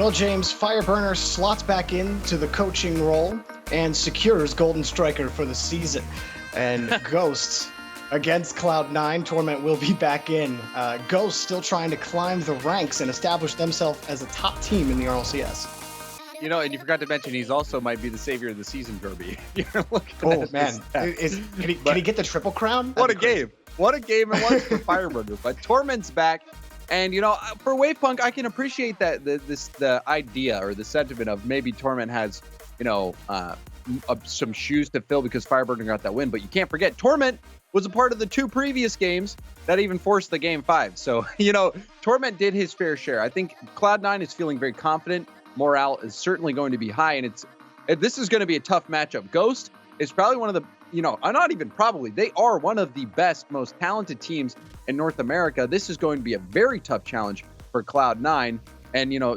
Well, James, Fireburner slots back into the coaching role and secures Golden Striker for the season. And Ghosts against Cloud9, Torment will be back in. Ghosts still trying to climb the ranks and establish themselves as a top team in the RLCS. You know, and you forgot to mention he's also might be the savior of the season, Derby. You're looking Oh, at man. Can he get the triple crown? What a game. What a game it was for Fireburner. But Torment's back. And, you know, for Wavepunk, I can appreciate that the idea or the sentiment of maybe Torment has, you know, some shoes to fill because Fireburner got that win. But you can't forget, Torment was a part of the 2 previous games that even forced the game 5. So, you know, Torment did his fair share. I think Cloud9 is feeling very confident. Morale is certainly going to be high, and this is going to be a tough matchup. Ghost is probably one of the, you know, not even probably, they are one of the best, most talented teams in North America. This is going to be a very tough challenge for Cloud9, and, you know,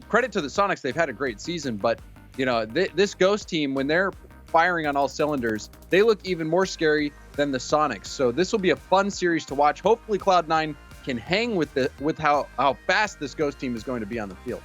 credit to the Sonics, they've had a great season, but, you know, this Ghost team, when they're firing on all cylinders, they look even more scary than the Sonics. So this will be a fun series to watch. Hopefully Cloud9 can hang with how fast this Ghost team is going to be on the field.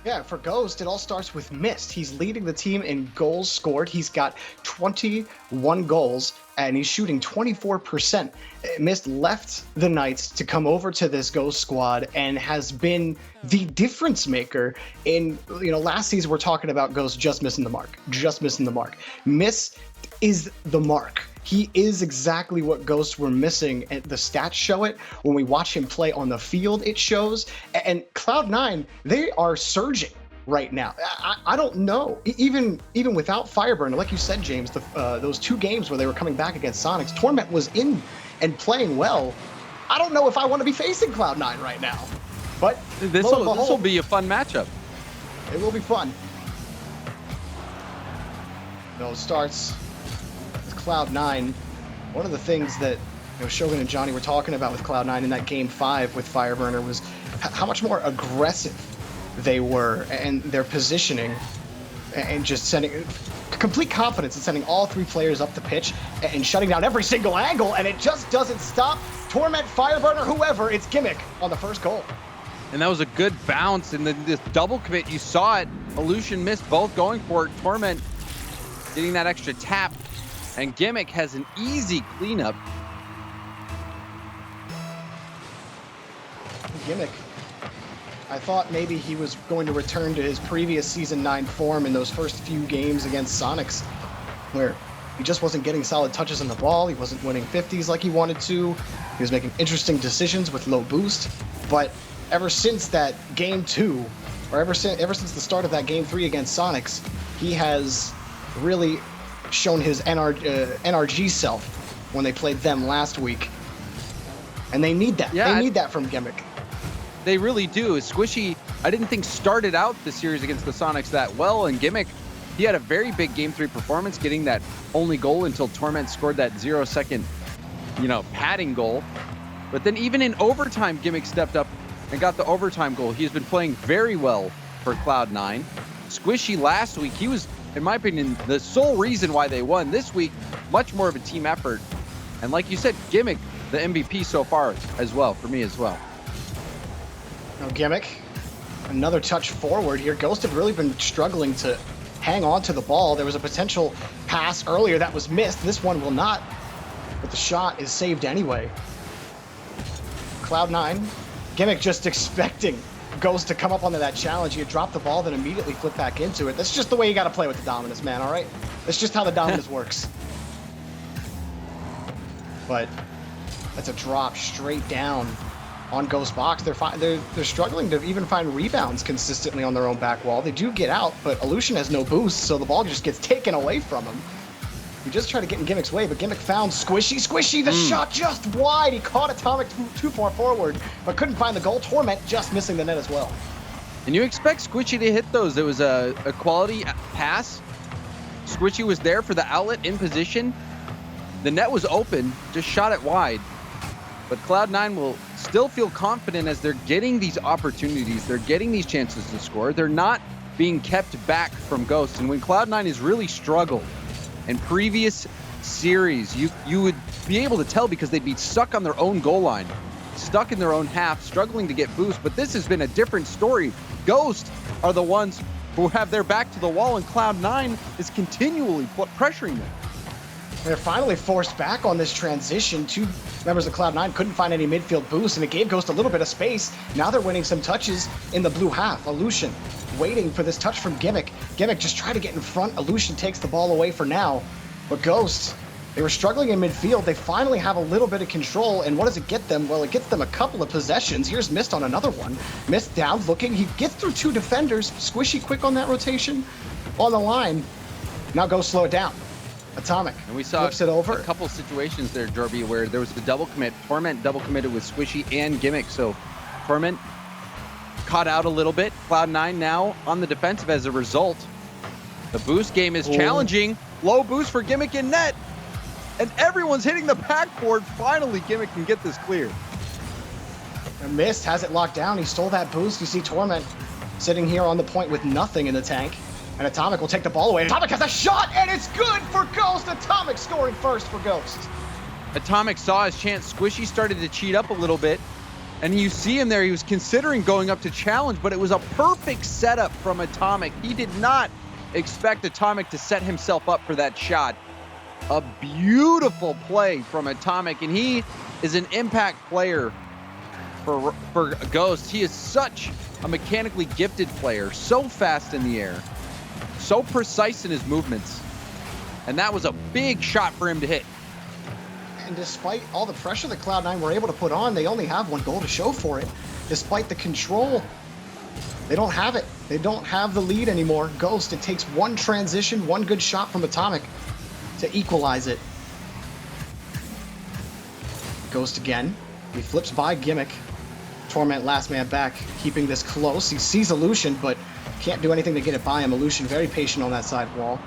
Yeah, for Ghost, it all starts with Mist. He's leading the team in goals scored. He's got 21 goals, and he's shooting 24%. Mist left the Knights to come over to this Ghost squad and has been the difference maker in, you know, last season we're talking about Ghost just missing the mark. Mist is the mark. He is exactly what Ghosts were missing, and the stats show it. When we watch him play on the field, it shows. And Cloud9, they are surging right now. I don't know. Even without Fireburner, like you said, James, those 2 games where they were coming back against Sonics, Torment was in and playing well. I don't know if I want to be facing Cloud9 right now. But this will be a fun matchup. It will be fun. No, it starts Cloud9. One of the things that, you know, Shogun and Johnny were talking about with Cloud9 in that game 5 with Fireburner was how much more aggressive they were and their positioning, and just sending complete confidence in sending all 3 players up the pitch and shutting down every single angle, and it just doesn't stop. Torment, Fireburner, whoever, it's Gimmick on the first goal. And that was a good bounce, and this double commit, you saw it. Illusion missed, both going for it. Torment getting that extra tap. And Gimmick has an easy cleanup. Gimmick, I thought maybe he was going to return to his previous Season 9 form in those first few games against Sonics, where he just wasn't getting solid touches on the ball. He wasn't winning 50s like he wanted to. He was making interesting decisions with low boost. But ever since that Game 2, or ever since the start of that Game 3 against Sonics, he has really shown his NRG self when they played them last week, and they need that. Yeah, they need that from Gimmick. They really do. Squishy, I didn't think started out the series against the Sonics that well, and Gimmick, he had a very big Game 3 performance, getting that only goal until Torment scored that 0-second, you know, padding goal. But then even in overtime, Gimmick stepped up and got the overtime goal. He's been playing very well for Cloud9. Squishy last week, he was, in my opinion, the sole reason why they won. This week, much more of a team effort. And like you said, Gimmick, the MVP so far as well, for me as well. Now Gimmick, another touch forward here. Ghost had really been struggling to hang on to the ball. There was a potential pass earlier that was missed. This one will not, but the shot is saved anyway. Cloud9, Gimmick just expecting Ghost to come up onto that challenge. He had dropped the ball, then immediately flipped back into it. That's just the way you got to play with the Dominus, man, all right? That's just how the Dominus works. But that's a drop straight down on Ghost box. They're struggling to even find rebounds consistently on their own back wall. They do get out, but Illusion has no boost, so the ball just gets taken away from him. He just tried to get in Gimmick's way, but Gimmick found Squishy, the shot just wide. He caught Atomic too far forward, but couldn't find the goal. Torment just missing the net as well. And you expect Squishy to hit those. It was a quality pass. Squishy was there for the outlet in position. The net was open, just shot it wide. But Cloud9 will still feel confident as they're getting these opportunities. They're getting these chances to score. They're not being kept back from Ghosts. And when Cloud9 has really struggled in previous series, you would be able to tell because they'd be stuck on their own goal line, stuck in their own half, struggling to get boost. But this has been a different story Ghost are the ones who have their back to the wall, and Cloud9 is continually pressuring them. They're finally forced back on this transition. Two members of Cloud9 couldn't find any midfield boost, and it gave Ghost a little bit of space. Now they're winning some touches in the blue half. Illusion waiting for this touch from Gimmick. Gimmick just trying to get in front. Illusion takes the ball away for now. But Ghost, they were struggling in midfield. They finally have a little bit of control, and what does it get them? Well, it gets them a couple of possessions. Here's Mist on another one. Mist down looking. He gets through two defenders. Squishy quick on that rotation. On the line. Now Ghost slow it down. Atomic. And we saw flips it over. A couple situations there, Jorby, where there was the double commit. Torment double committed with Squishy and Gimmick. So Torment caught out a little bit. Cloud9 now on the defensive as a result. The boost game is challenging. Low boost for Gimmick in net. And everyone's hitting the backboard. Finally, Gimmick can get this clear. And Mist has it locked down. He stole that boost. You see Torment sitting here on the point with nothing in the tank. And Atomic will take the ball away. Atomic has a shot, and it's good for Ghost. Atomic scoring first for Ghost. Atomic saw his chance. Squishy started to cheat up a little bit. And you see him there. He was considering going up to challenge, but it was a perfect setup from Atomic. He did not expect Atomic to set himself up for that shot. A beautiful play from Atomic, and he is an impact player for Ghost. He is such a mechanically gifted player, so fast in the air, so precise in his movements, and that was a big shot for him to hit. And despite all the pressure that Cloud9 were able to put on, they only have one goal to show for it. Despite the control, they don't have it. They don't have the lead anymore. Ghost, it takes one transition, one good shot from Atomic to equalize it. Ghost again. He flips by Gimmick. Torment last man back, keeping this close. He sees Illusion, but can't do anything to get it by him. Illusion very patient on that side wall.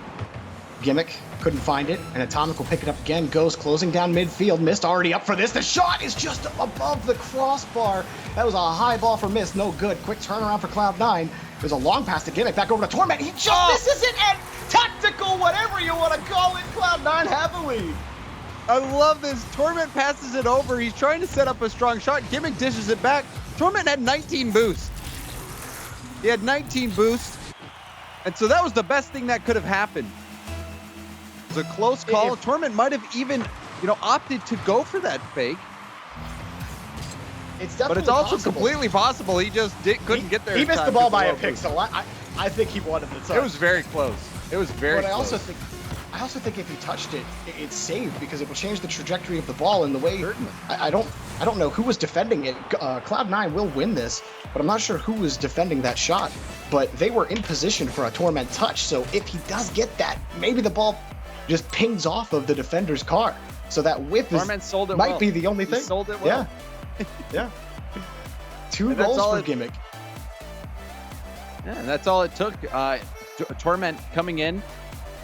Gimmick couldn't find it, and Atomic will pick it up again. Ghost closing down midfield. Mist already up for this. The shot is just above the crossbar. That was a high ball for Mist. No good. Quick turnaround for Cloud9. There's a long pass to Gimmick. Back over to Torment. He just misses it, and tactical, whatever you want to call it, Cloud9 have the lead. I love this. Torment passes it over. He's trying to set up a strong shot. Gimmick dishes it back. Torment had 19 boost. He had 19 boost. And so that was the best thing that could have happened. It was a close call. Torment might have even, opted to go for that fake. It's definitely But it's also possible. Completely possible. He just couldn't get there. He missed the ball by a pixel. I think he wanted the touch. It was very close. It was very close. close. I also think if he touched it, it's saved because it will change the trajectory of the ball in the way. Certainly. I don't know who was defending it. Cloud9 will win this, but I'm not sure who was defending that shot. But they were in position for a Torment touch, so if he does get that, maybe the ball just pings off of the defender's car. So that whip might be the only thing. He sold it well. Yeah. Yeah. 2 goals for Gimmick. Yeah, and that's all it took. Torment coming in,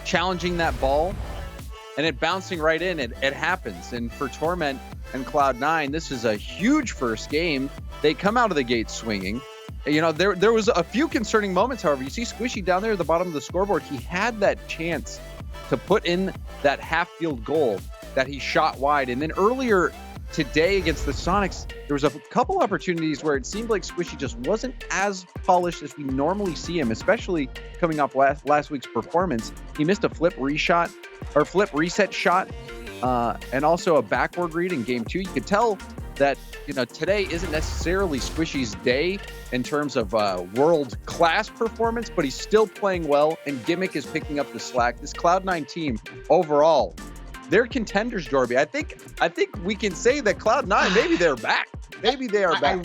challenging that ball, and it bouncing right in. It happens. And for Torment and Cloud9, this is a huge first game. They come out of the gate swinging. There was a few concerning moments, however. You see Squishy down there at the bottom of the scoreboard. He had that chance to put in that half-field goal that he shot wide. And then earlier today against the Sonics, there was a couple opportunities where it seemed like Squishy just wasn't as polished as we normally see him, especially coming off last week's performance. He missed a flip reset shot, and also a backward read in game 2. You could tell that today isn't necessarily Squishy's day in terms of world-class performance, but he's still playing well, and Gimmick is picking up the slack. This Cloud9 team overall, they're contenders, Jorby. I think we can say that Cloud9, maybe they're back. Maybe they are back.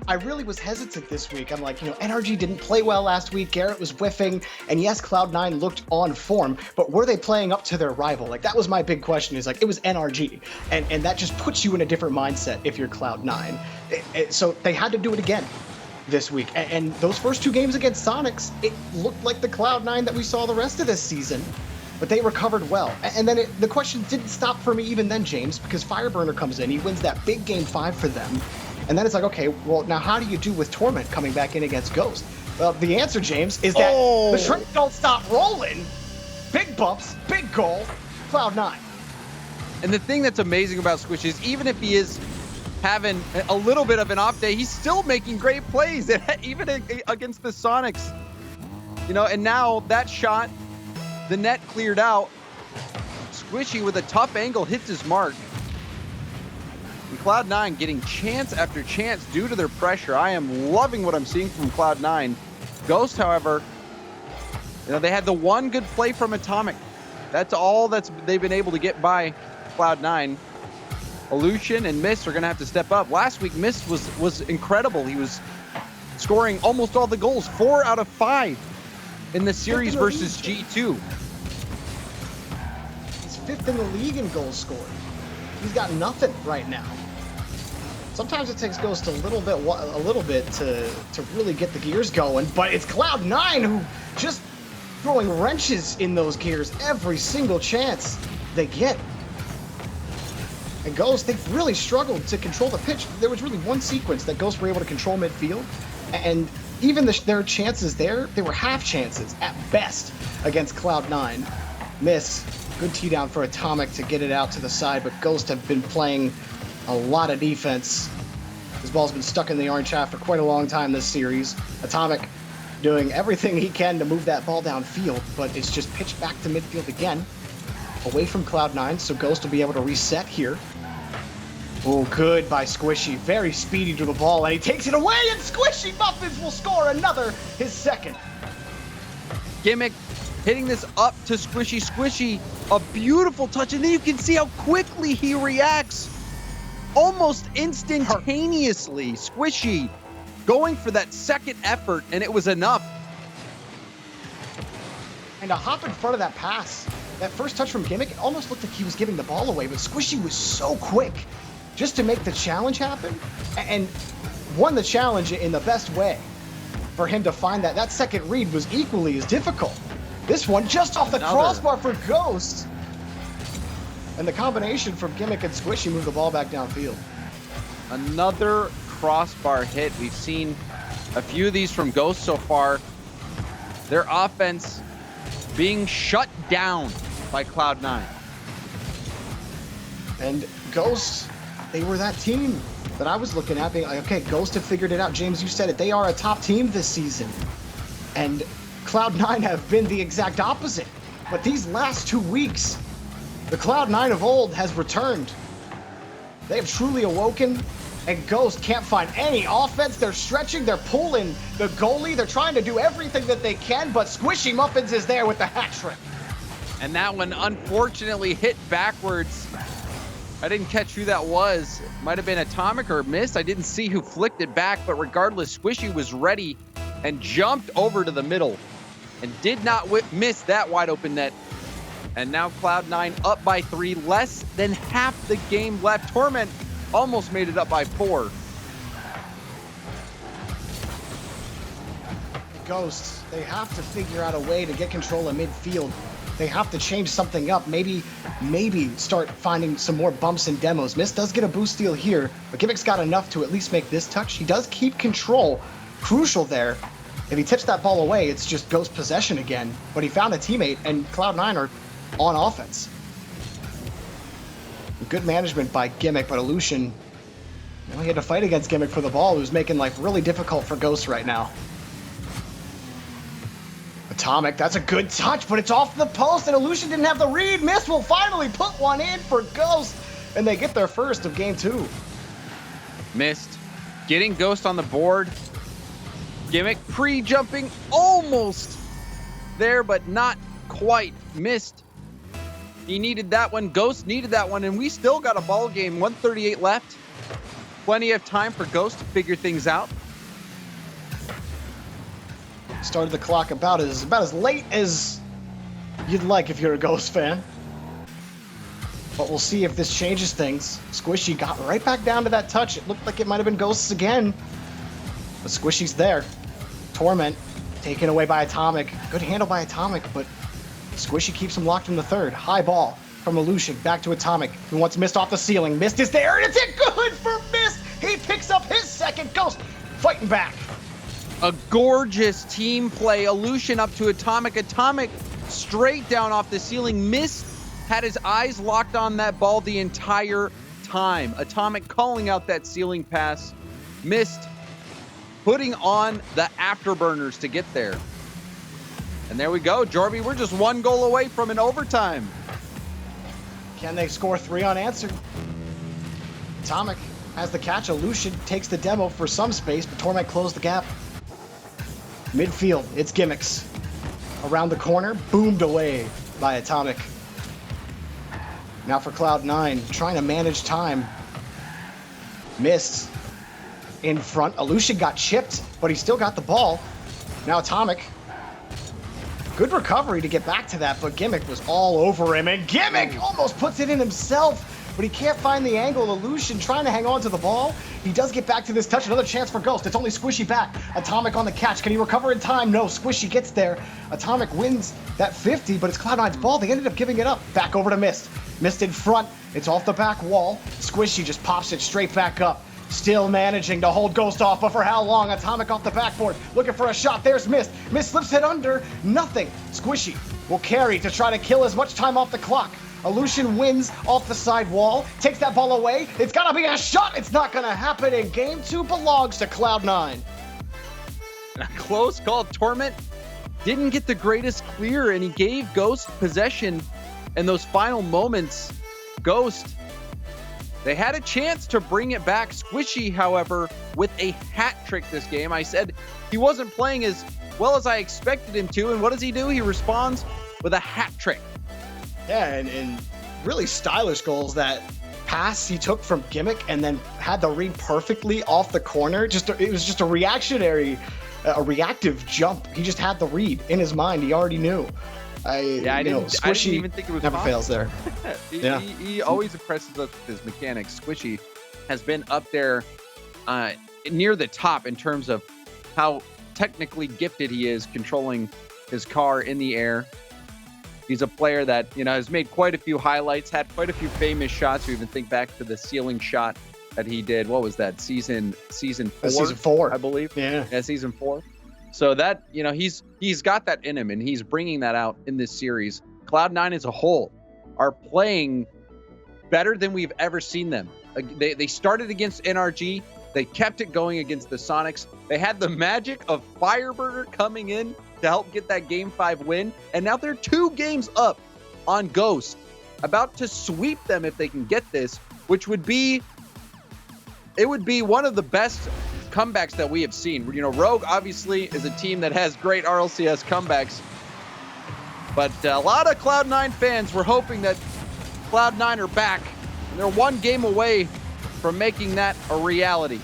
I really was hesitant this week. I'm like, NRG didn't play well last week. Garrett was whiffing, and yes, Cloud9 looked on form, but were they playing up to their rival? Like, that was my big question. Is like, it was NRG, and that just puts you in a different mindset if you're Cloud9. So they had to do it again this week, and those first 2 games against Sonics, it looked like the Cloud9 that we saw the rest of this season. But they recovered well. And then the question didn't stop for me even then, James, because Fireburner comes in. He wins that big game 5 for them. And then it's like, okay, well, now how do you do with Torment coming back in against Ghost? Well, the answer, James, is that the train don't stop rolling. Big bumps, big goal, Cloud9. And the thing that's amazing about Squish is even if he is having a little bit of an off day. He's still making great plays, even against the Sonics. You know, and now that shot, the net cleared out. Squishy with a tough angle hits his mark. And Cloud9 getting chance after chance due to their pressure. I am loving what I'm seeing from Cloud9. Ghost, however, you know, they had the one good play from Atomic. That's all they've been able to get by Cloud9. Illusion and Mist are going to have to step up. Last week, Mist was incredible. He was scoring almost all the goals, 4 out of 5 in the series versus G2. He's 5th in the league in goals scored. He's got nothing right now. Sometimes it takes Ghost a little bit to really get the gears going, but it's Cloud9 who just throwing wrenches in those gears every single chance they get. And Ghost, they've really struggled to control the pitch. There was really one sequence that Ghost were able to control midfield, and even their chances there, they were half chances at best against Cloud9. Miss, good tee down for Atomic to get it out to the side, but Ghost have been playing a lot of defense. His ball's been stuck in the orange half for quite a long time this series. Atomic doing everything he can to move that ball downfield, but it's just pitched back to midfield again, away from Cloud9, so Ghost will be able to reset here. Oh, good by Squishy. Very speedy to the ball, and he takes it away, and Squishy Muffins will score another, his second. Gimmick hitting this up to Squishy. Squishy, a beautiful touch, and then you can see how quickly he reacts. Almost instantaneously. Squishy going for that second effort, and it was enough. And to hop in front of that pass, that first touch from Gimmick, it almost looked like he was giving the ball away, but Squishy was so quick just to make the challenge happen, and won the challenge in the best way. For him to find that second read was equally as difficult. This one just off the crossbar for Ghost. And the combination from Gimmick and Squishy moved the ball back downfield. Another crossbar hit. We've seen a few of these from Ghost so far. Their offense being shut down by Cloud9. And Ghost, they were that team that I was looking at, being like, okay, Ghost have figured it out. James, you said it. They are a top team this season. And Cloud9 have been the exact opposite. But these last 2 weeks, the Cloud9 of old has returned. They have truly awoken, and Ghost can't find any offense. They're stretching, they're pulling the goalie, they're trying to do everything that they can, but Squishy Muffins is there with the hat trick. And that one unfortunately hit backwards. I didn't catch who that was. Might have been Atomic or Mist. I didn't see who flicked it back, but regardless, Squishy was ready and jumped over to the middle and did not miss that wide open net. And now Cloud9 up by 3, less than half the game left. Torment almost made it up by 4. Ghosts, they have to figure out a way to get control of midfield. They have to change something up. Maybe start finding some more bumps and demos. Mist does get a boost steal here, but Gimmick's got enough to at least make this touch. He does keep control. Crucial there. If he tips that ball away, it's just Ghost possession again. But he found a teammate, and Cloud9 are on offense. Good management by Gimmick, but Illusion, he had to fight against Gimmick for the ball. It was making life really difficult for Ghost right now. Atomic, that's a good touch, but it's off the post, and Illusion didn't have the read. Mist will finally put one in for Ghost, and they get their first of game 2. Mist getting Ghost on the board. Gimmick pre-jumping almost there, but not quite. Mist. He needed that one. Ghost needed that one, and we still got a ball game. 1:38 left. Plenty of time for Ghost to figure things out. Started the clock about as late as you'd like if you're a Ghost fan. But we'll see if this changes things. Squishy got right back down to that touch. It looked like it might have been Ghosts again. But Squishy's there. Torment taken away by Atomic. Good handle by Atomic, but Squishy keeps him locked in the third. High ball from Illusion back to Atomic, who wants Mist off the ceiling. Mist is there, and it's good for Mist. He picks up his second. Ghost fighting back. A gorgeous team play. Illusion up to Atomic. Atomic straight down off the ceiling. Mist had his eyes locked on that ball the entire time. Atomic calling out that ceiling pass. Missed. Putting on the afterburners to get there. And there we go, Jorby. We're just 1 goal away from an overtime. Can they score 3 unanswered? Atomic has the catch. Lucian takes the demo for some space, but Torment closed the gap. Midfield, it's Gimmicks. Around the corner, boomed away by Atomic. Now for Cloud9, trying to manage time. Missed. In front, Lucian got chipped, but he still got the ball. Now Atomic. Good recovery to get back to that, but Gimmick was all over him, and Gimmick almost puts it in himself, but he can't find the angle. Lucian trying to hang on to the ball. He does get back to this touch. Another chance for Ghost. It's only Squishy back. Atomic on the catch. Can he recover in time? No. Squishy gets there. Atomic wins that 50, but it's Cloud9's ball. They ended up giving it up. Back over to Mist. Mist in front. It's off the back wall. Squishy just pops it straight back up. Still managing to hold Ghost off, but for how long? Atomic off the backboard, looking for a shot. There's Mist. Mist slips it under. Nothing. Squishy will carry to try to kill as much time off the clock. Lucian wins off the side wall, takes that ball away. It's gotta be a shot. It's not gonna happen, and game 2 belongs to Cloud9. A close call. Torment didn't get the greatest clear, and he gave Ghost possession in those final moments. Ghost, they had a chance to bring it back. Squishy, however, with a hat trick this game. I said he wasn't playing as well as I expected him to, and what does he do? He responds with a hat trick. Yeah, and really stylish goals. That pass he took from Gimmick and then had the read perfectly off the corner. It was just a reactive jump. He just had the read in his mind. He already knew. I didn't even think it was never possible. Fails there. He always impresses us with his mechanics. Squishy has been up there near the top in terms of how technically gifted he is controlling his car in the air. He's a player that, has made quite a few highlights, had quite a few famous shots. You even think back to the ceiling shot that he did. What was that? Season 4? Season 4, I believe. Yeah, season 4. So that, he's got that in him, and he's bringing that out in this series. Cloud9 as a whole are playing better than we've ever seen them. They started against NRG. They kept it going against the Sonics. They had the magic of Fireburger coming in to help get that Game 5 win. And now they're 2 games up on Ghost, about to sweep them if they can get this, which would be one of the best comebacks that we have seen. Rogue obviously is a team that has great RLCS comebacks, but a lot of Cloud9 fans were hoping that Cloud9 are back, and they're 1 game away from making that a reality.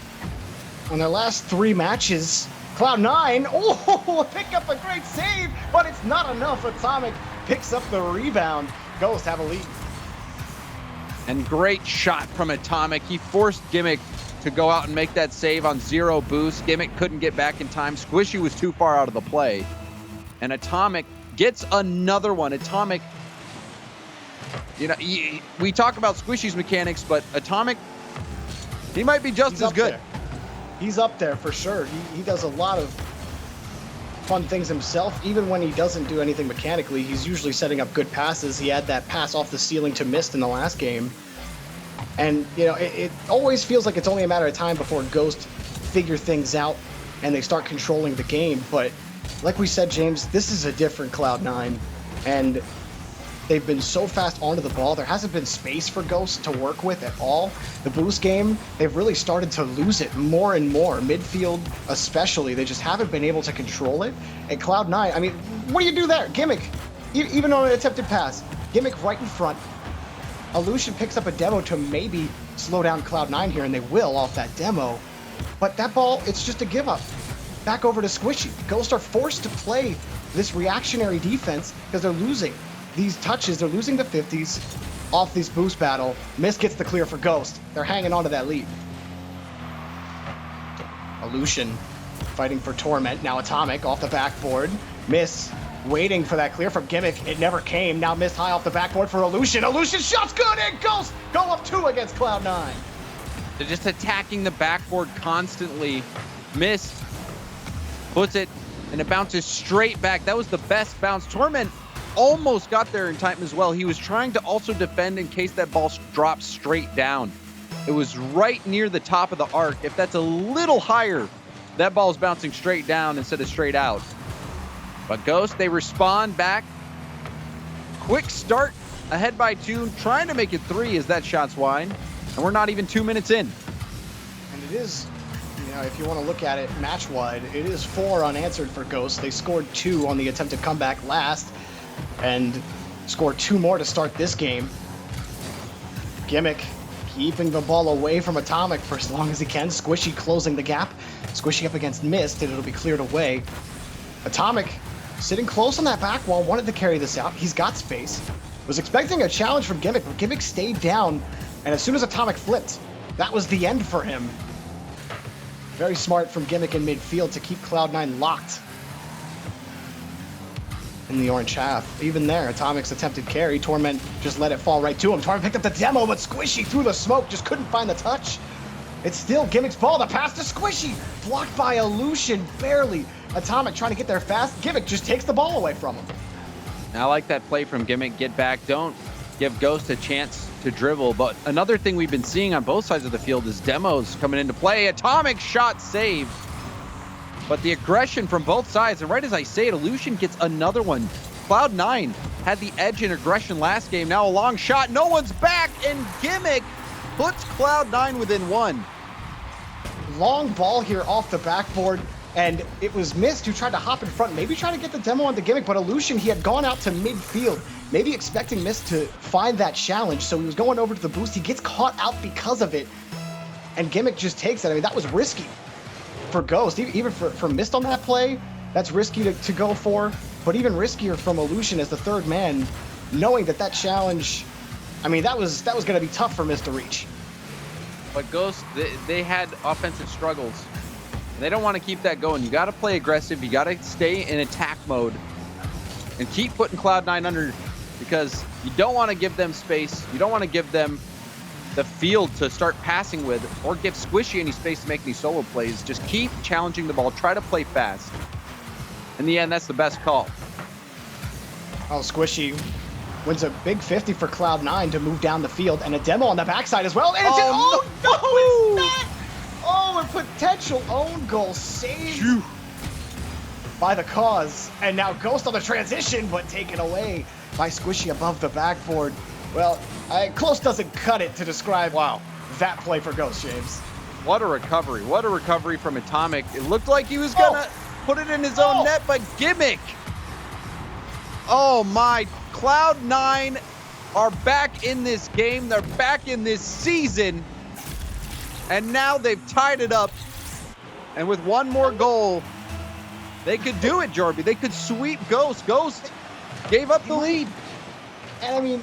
On their last 3 matches, Cloud9, pick up a great save, but it's not enough. Atomic picks up the rebound. Ghost have a lead. And great shot from Atomic. He forced Gimmick to go out and make that save on 0 boost. Gimmick couldn't get back in time. Squishy was too far out of the play. And Atomic gets another one. Atomic, we talk about Squishy's mechanics, but Atomic, he might be just as good. There. He's up there for sure. He does a lot of fun things himself. Even when he doesn't do anything mechanically, he's usually setting up good passes. He had that pass off the ceiling to Mist in the last game. And, it always feels like it's only a matter of time before Ghost figure things out and they start controlling the game. But like we said, James, this is a different Cloud9. And they've been so fast onto the ball. There hasn't been space for Ghost to work with at all. The boost game, they've really started to lose it more and more. Midfield especially, they just haven't been able to control it. At Cloud9, what do you do there? Gimmick, even on an attempted pass. Gimmick right in front. Lucian picks up a demo to maybe slow down Cloud9 here, and they will off that demo. But that ball, it's just a give up. Back over to Squishy. Ghost are forced to play this reactionary defense because they're losing these touches. They're losing the 50s off this boost battle. Mist gets the clear for Ghost. They're hanging on to that lead. Lucian fighting for Torment. Now Atomic off the backboard. Mist waiting for that clear from Gimmick. It never came. Now Mist high off the backboard for Lucian. Lucian shot's good, and Ghost go up 2 against Cloud9. They're just attacking the backboard constantly. Mist puts it, and it bounces straight back. That was the best bounce. Torment almost got there in time as well. He was trying to also defend in case that ball drops straight down. It was right near the top of the arc. If that's a little higher, that ball's bouncing straight down instead of straight out. But Ghost, they respond back. Quick start, ahead by 2, trying to make it 3 as that shot's wide. And we're not even 2 minutes in. And it is, if you want to look at it match-wide, it is 4 unanswered for Ghost. They scored 2 on the attempted comeback last, and scored 2 more to start this game. Gimmick keeping the ball away from Atomic for as long as he can. Squishy closing the gap. Squishy up against Mist, and it'll be cleared away. Atomic sitting close on that back wall, wanted to carry this out. He's got space. Was expecting a challenge from Gimmick, but Gimmick stayed down, and as soon as Atomic flipped, that was the end for him. Very smart from Gimmick in midfield to keep Cloud9 locked in the orange half. Even there, Atomic's attempted carry, Torment just let it fall right to him. Torment picked up the demo, but Squishy through the smoke just couldn't find the touch. It's still Gimmick's ball, the pass to Squishy, blocked by Illusion, barely. Atomic trying to get there fast, Gimmick just takes the ball away from him. I like that play from Gimmick. Get back, don't give Ghost a chance to dribble. But another thing we've been seeing on both sides of the field is demos coming into play. Atomic shot saved. But the aggression from both sides, and right as I say it, Illusion gets another one. Cloud9 had the edge in aggression last game. Now a long shot, no one's back, and Gimmick puts Cloud9 within 1. Long ball here off the backboard, and it was Mist who tried to hop in front, maybe trying to get the demo on the Gimmick, but Illusion, he had gone out to midfield, maybe expecting Mist to find that challenge, so he was going over to the boost. He gets caught out because of it, and Gimmick just takes it. I mean, that was risky for Ghost, even for Mist on that play. That's risky to go for, but even riskier from Illusion as the third man, knowing that challenge, I mean, that was going to be tough for Mist to reach. But Ghost, they had offensive struggles. They don't want to keep that going. You got to play aggressive. You got to stay in attack mode and keep putting Cloud9 under, because you don't want to give them space. You don't want to give them the field to start passing with, or give Squishy any space to make any solo plays. Just keep challenging the ball. Try to play fast. In the end, that's the best call. Oh, Squishy wins a big 50 for Cloud9 to move down the field, and a demo on the backside as well. And it's it's not! Oh, a potential own goal saved by the cause. And now Ghost on the transition, but taken away by Squishy above the backboard. Well, close doesn't cut it to describe that play for Ghost, James. What a recovery. What a recovery from Atomic. It looked like he was going to put it in his own net, but Gimmick. Oh my, Cloud9 are back in this game. They're back in this season. And now they've tied it up. And with one more goal, they could do it, Jorby. They could sweep Ghost. Ghost gave up the lead. And I mean,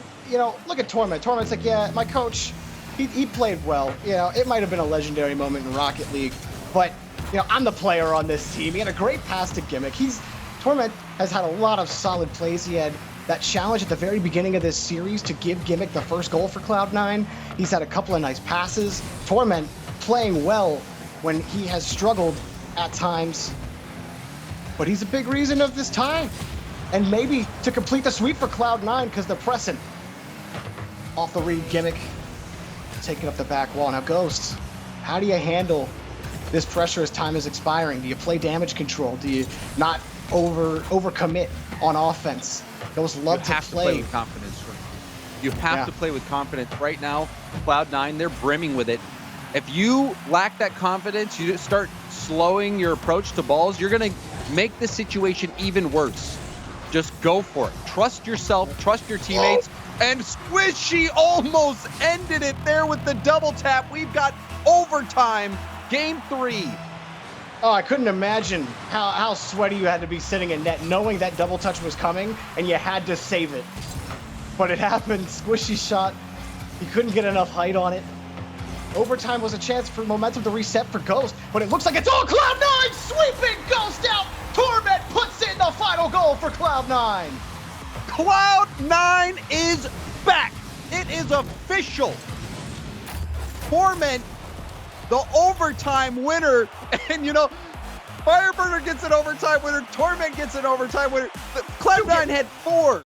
look at Torment. Torment's like, yeah, my coach, he played well. It might have been a legendary moment in Rocket League, but, I'm the player on this team. He had a great pass to Gimmick. Torment has had a lot of solid plays. He had that challenge at the very beginning of this series to give Gimmick the first goal for Cloud9. He's had a couple of nice passes. Torment playing well when he has struggled at times, but he's a big reason of this tie. And maybe to complete the sweep for Cloud9, because they're pressing. Off the read, Gimmick taking up the back wall. Now Ghost, how do you handle this pressure as time is expiring? Do you play damage control? Do you not overcommit on offense? Ghost love to play with confidence. You have to play with confidence. Right now, Cloud9, they're brimming with it. If you lack that confidence, you just start slowing your approach to balls, you're going to make the situation even worse. Just go for it. Trust yourself, trust your teammates. And Squishy almost ended it there with the double tap. We've got overtime, game 3. Oh, I couldn't imagine how sweaty you had to be sitting in net, knowing that double touch was coming, and you had to save it. But it happened. Squishy shot. He couldn't get enough height on it. Overtime was a chance for momentum to reset for Ghost, but it looks like it's all Cloud9 sweeping Ghost out. Torment puts in the final goal for Cloud9. Cloud9 is back. It is official. Torment, the overtime winner, and Fireburner gets an overtime winner. Torment gets an overtime winner. Cloud9 had 4